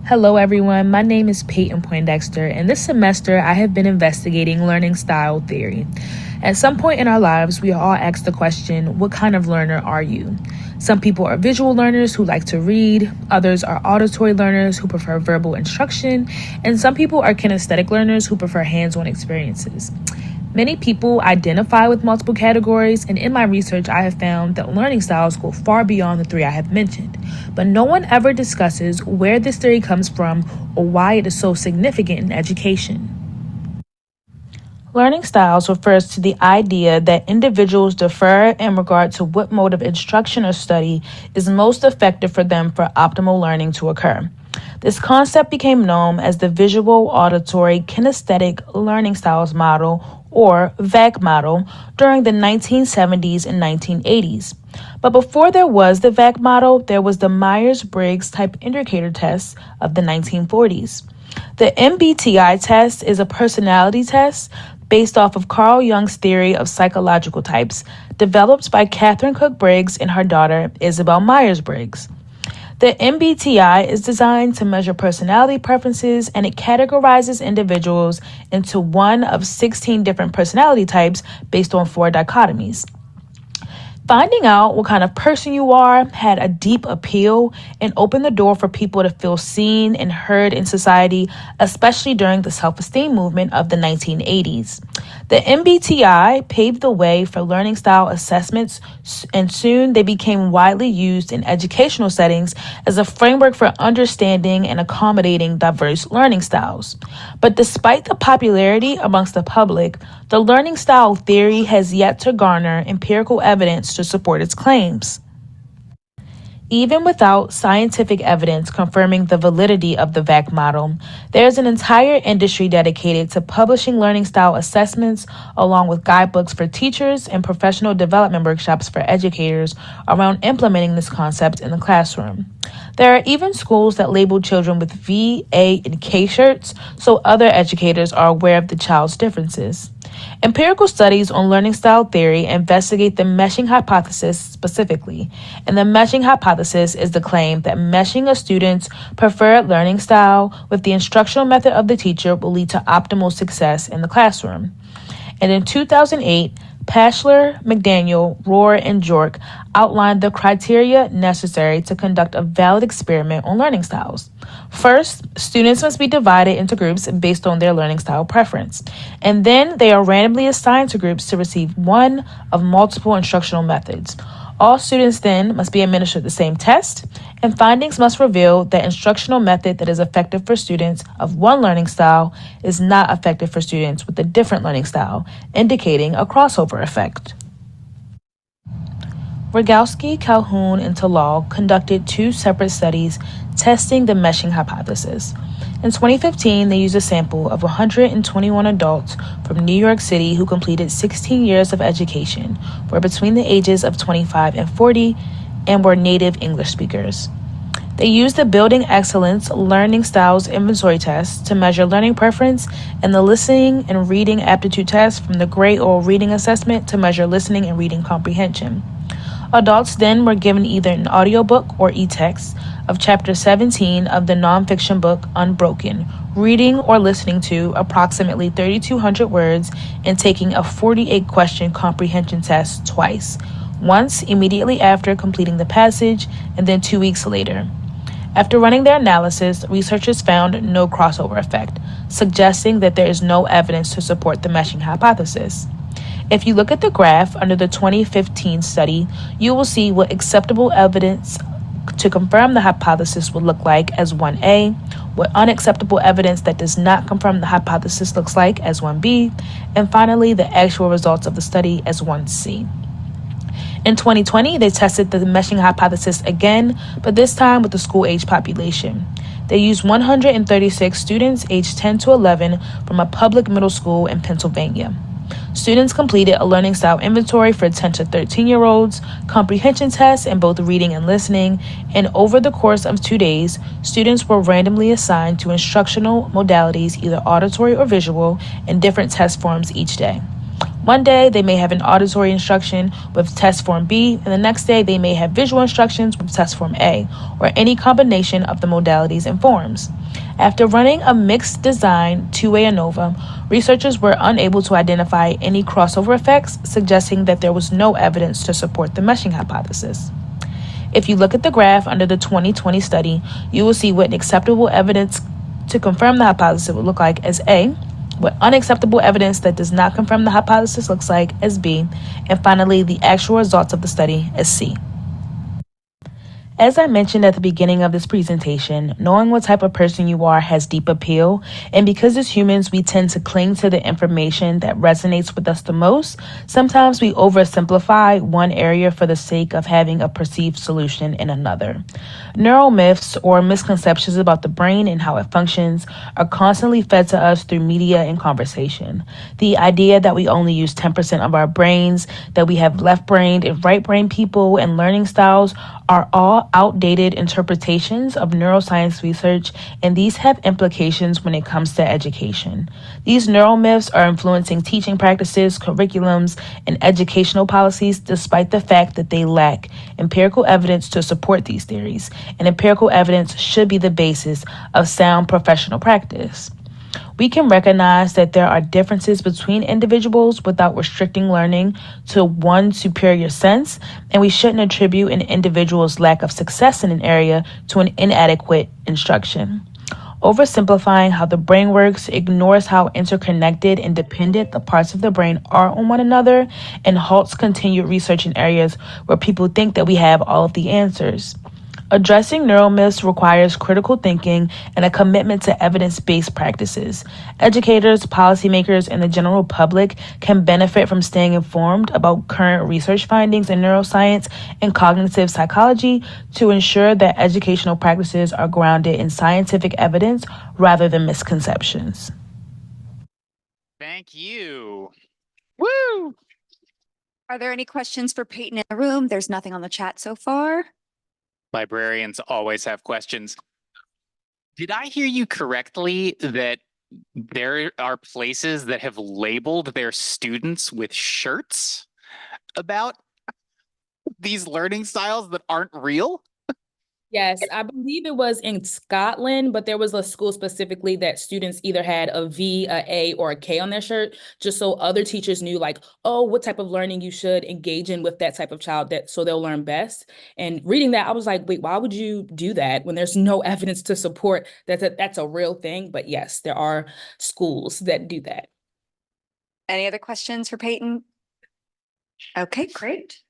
Hello, everyone. My name is Peyton Poindexter, and this semester I have been investigating learning style theory. At some point in our lives, we all ask the question, what kind of learner are you? Some people are visual learners who like to read, others are auditory learners who prefer verbal instruction, and some people are kinesthetic learners who prefer hands-on experiences. Many people identify with multiple categories, and in my research, I have found that learning styles go far beyond the three I have mentioned. But no one ever discusses where this theory comes from or why it is so significant in education. Learning styles refers to the idea that individuals defer in regard to what mode of instruction or study is most effective for them for optimal learning to occur. This concept became known as the Visual Auditory Kinesthetic Learning Styles Model, or VAC model, during the 1970s and 1980s. But before there was the VAC model, there was the Myers-Briggs Type Indicator Test of the 1940s. The MBTI test is a personality test based off of Carl Jung's theory of psychological types, developed by Catherine Cook Briggs and her daughter, Isabel Myers-Briggs. The MBTI is designed to measure personality preferences, and it categorizes individuals into one of 16 different personality types based on 4 dichotomies. Finding out what kind of person you are had a deep appeal and opened the door for people to feel seen and heard in society, especially during the self-esteem movement of the 1980s. The MBTI paved the way for learning style assessments, and soon they became widely used in educational settings as a framework for understanding and accommodating diverse learning styles. But despite the popularity amongst the public, the learning style theory has yet to garner empirical evidence to support its claims. Even without scientific evidence confirming the validity of the VAC model, there is an entire industry dedicated to publishing learning style assessments, along with guidebooks for teachers and professional development workshops for educators around implementing this concept in the classroom. There are even schools that label children with V, A, and K shirts so other educators are aware of the child's differences. Empirical studies on learning style theory investigate the meshing hypothesis specifically, and the meshing hypothesis is the claim that meshing a student's preferred learning style with the instructional method of the teacher will lead to optimal success in the classroom. And in 2008, Pashler, McDaniel, Rohr, and Jork outlined the criteria necessary to conduct a valid experiment on learning styles. First, students must be divided into groups based on their learning style preference, and then they are randomly assigned to groups to receive one of multiple instructional methods. All students then must be administered the same test, and findings must reveal that instructional method that is effective for students of one learning style is not effective for students with a different learning style, indicating a crossover effect. Rogowski, Calhoun, and Talal conducted 2 separate studies testing the meshing hypothesis. In 2015, they used a sample of 121 adults from New York City who completed 16 years of education, were between the ages of 25 and 40, and were native English speakers. They used the Building Excellence Learning Styles Inventory Test to measure learning preference, and the Listening and Reading Aptitude Test from the Gray Oral Reading Assessment to measure listening and reading comprehension. Adults then were given either an audiobook or e-text of Chapter 17 of the nonfiction book Unbroken, reading or listening to approximately 3,200 words and taking a 48-question comprehension test twice, once immediately after completing the passage and then 2 weeks later. After running their analysis, researchers found no crossover effect, suggesting that there is no evidence to support the meshing hypothesis. If you look at the graph under the 2015 study, you will see what acceptable evidence to confirm the hypothesis would look like as 1A, what unacceptable evidence that does not confirm the hypothesis looks like as 1B, and finally the actual results of the study as 1C. In 2020, they tested the meshing hypothesis again, but this time with the school-age population. They used 136 students aged 10 to 11 from a public middle school in Pennsylvania. Students completed a learning style inventory for 10 to 13-year-olds, comprehension tests in both reading and listening, and over the course of 2 days, students were randomly assigned to instructional modalities, either auditory or visual, in different test forms each day. One day, they may have an auditory instruction with test form B, and the next day, they may have visual instructions with test form A, or any combination of the modalities and forms. After running a mixed design two-way ANOVA, researchers were unable to identify any crossover effects, suggesting that there was no evidence to support the meshing hypothesis. If you look at the graph under the 2020 study, you will see what acceptable evidence to confirm the hypothesis would look like as A, what unacceptable evidence that does not confirm the hypothesis looks like as B, and finally, the actual results of the study as C. As I mentioned at the beginning of this presentation, knowing what type of person you are has deep appeal, and because as humans we tend to cling to the information that resonates with us the most, sometimes we oversimplify one area for the sake of having a perceived solution in another. Neural myths, or misconceptions about the brain and how it functions, are constantly fed to us through media and conversation. The idea that we only use 10% of our brains, that we have left-brained and right-brained people, and learning styles are all outdated interpretations of neuroscience research, and these have implications when it comes to education. These neural myths are influencing teaching practices, curriculums, and educational policies despite the fact that they lack empirical evidence to support these theories, and empirical evidence should be the basis of sound professional practice. We can recognize that there are differences between individuals without restricting learning to one superior sense, and we shouldn't attribute an individual's lack of success in an area to an inadequate instruction. Oversimplifying how the brain works ignores how interconnected and dependent the parts of the brain are on one another and halts continued research in areas where people think that we have all of the answers. Addressing neural myths requires critical thinking and a commitment to evidence-based practices. Educators, policymakers, and the general public can benefit from staying informed about current research findings in neuroscience and cognitive psychology to ensure that educational practices are grounded in scientific evidence rather than misconceptions. Thank you. Woo! Are there any questions for Peyton in the room? There's nothing on the chat so far. Librarians always have questions. Did I hear you correctly that there are places that have labeled their students with shirts about these learning styles that aren't real? Yes, I believe it was in Scotland, but there was a school specifically that students either had a V, a A, or a K on their shirt, just so other teachers knew, like, oh, what type of learning you should engage in with that type of child, that so they'll learn best. And reading that, I was like, wait, why would you do that when there's no evidence to support that's a real thing? But yes, there are schools that do that. Any other questions for Peyton? Okay, great.